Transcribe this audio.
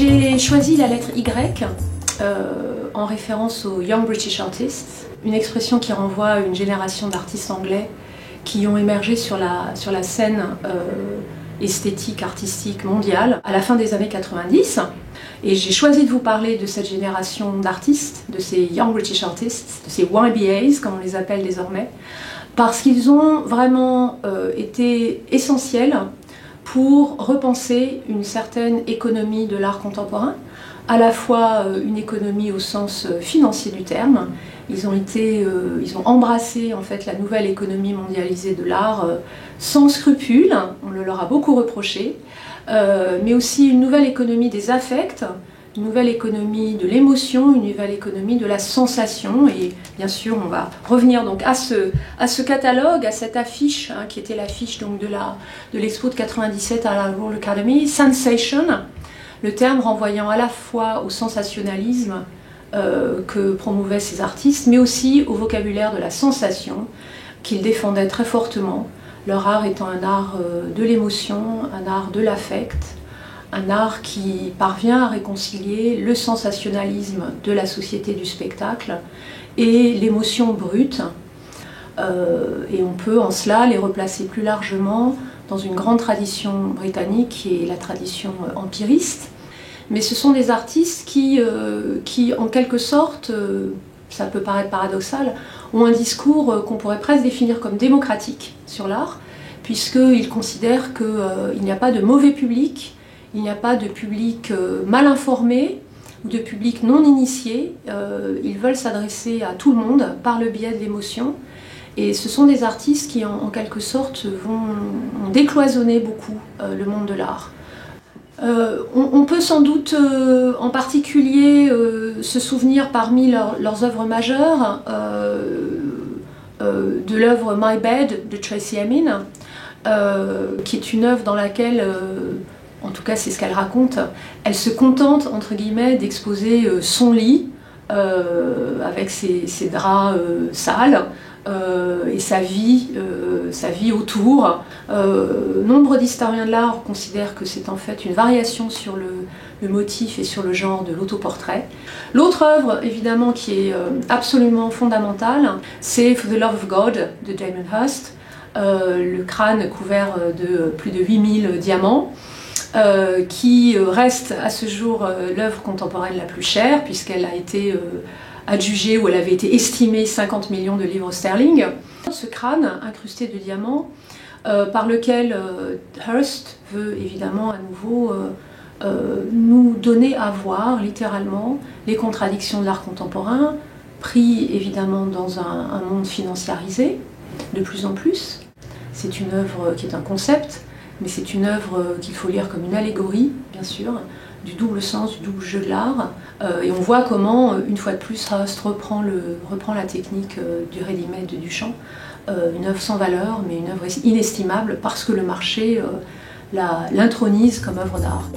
J'ai choisi la lettre Y en référence aux Young British Artists, une expression qui renvoie à une génération d'artistes anglais qui ont émergé sur la scène esthétique, artistique mondiale à la fin des années 90. Et j'ai choisi de vous parler de cette génération d'artistes, de ces Young British Artists, de ces YBAs, comme on les appelle désormais, parce qu'ils ont vraiment été essentiels pour repenser une certaine économie de l'art contemporain, à la fois une économie au sens financier du terme. Ils ont embrassé en fait la nouvelle économie mondialisée de l'art sans scrupule, on le leur a beaucoup reproché, mais aussi une nouvelle économie des affects, une nouvelle économie de l'émotion, une nouvelle économie de la sensation. Et bien sûr, on va revenir donc à ce catalogue, à cette affiche, qui était l'affiche donc de l'expo de 97 à la Royal Academy, Sensation, le terme renvoyant à la fois au sensationnalisme que promouvaient ces artistes, mais aussi au vocabulaire de la sensation qu'ils défendaient très fortement, leur art étant un art de l'émotion, un art de l'affect, un art qui parvient à réconcilier le sensationnalisme de la société du spectacle et l'émotion brute. Et on peut en cela les replacer plus largement dans une grande tradition britannique qui est la tradition empiriste. Mais ce sont des artistes qui en quelque sorte, ça peut paraître paradoxal, ont un discours qu'on pourrait presque définir comme démocratique sur l'art, puisqu'ils considèrent qu'il n'y a pas de mauvais public, il n'y a pas de public mal informé ou de public non initié. Ils veulent s'adresser à tout le monde par le biais de l'émotion. Et ce sont des artistes qui, en quelque sorte, ont décloisonné beaucoup le monde de l'art. On peut sans doute en particulier se souvenir parmi leurs œuvres majeures de l'œuvre My Bed de Tracey Emin, qui est une œuvre dans laquelle, en tout cas c'est ce qu'elle raconte, elle se contente entre guillemets d'exposer son lit avec ses draps sales, et sa vie autour. Nombre d'historiens de l'art considèrent que c'est en fait une variation sur le motif et sur le genre de l'autoportrait. L'autre œuvre, évidemment, qui est absolument fondamentale, c'est For the Love of God de Damien Hirst, le crâne couvert de plus de 8000 diamants, qui reste à ce jour l'œuvre contemporaine la plus chère, puisqu'elle a été adjugée, ou elle avait été estimée 50 millions de livres sterling. Ce crâne incrusté de diamants, par lequel Hirst veut évidemment à nouveau nous donner à voir littéralement les contradictions de l'art contemporain, pris évidemment dans un monde financiarisé de plus en plus. C'est une œuvre qui est un concept, mais c'est une œuvre qu'il faut lire comme une allégorie, bien sûr, du double sens, du double jeu de l'art. Et on voit comment, une fois de plus, Hirst reprend la technique du ready-made de Duchamp. Une œuvre sans valeur, mais une œuvre inestimable parce que le marché l'intronise comme œuvre d'art.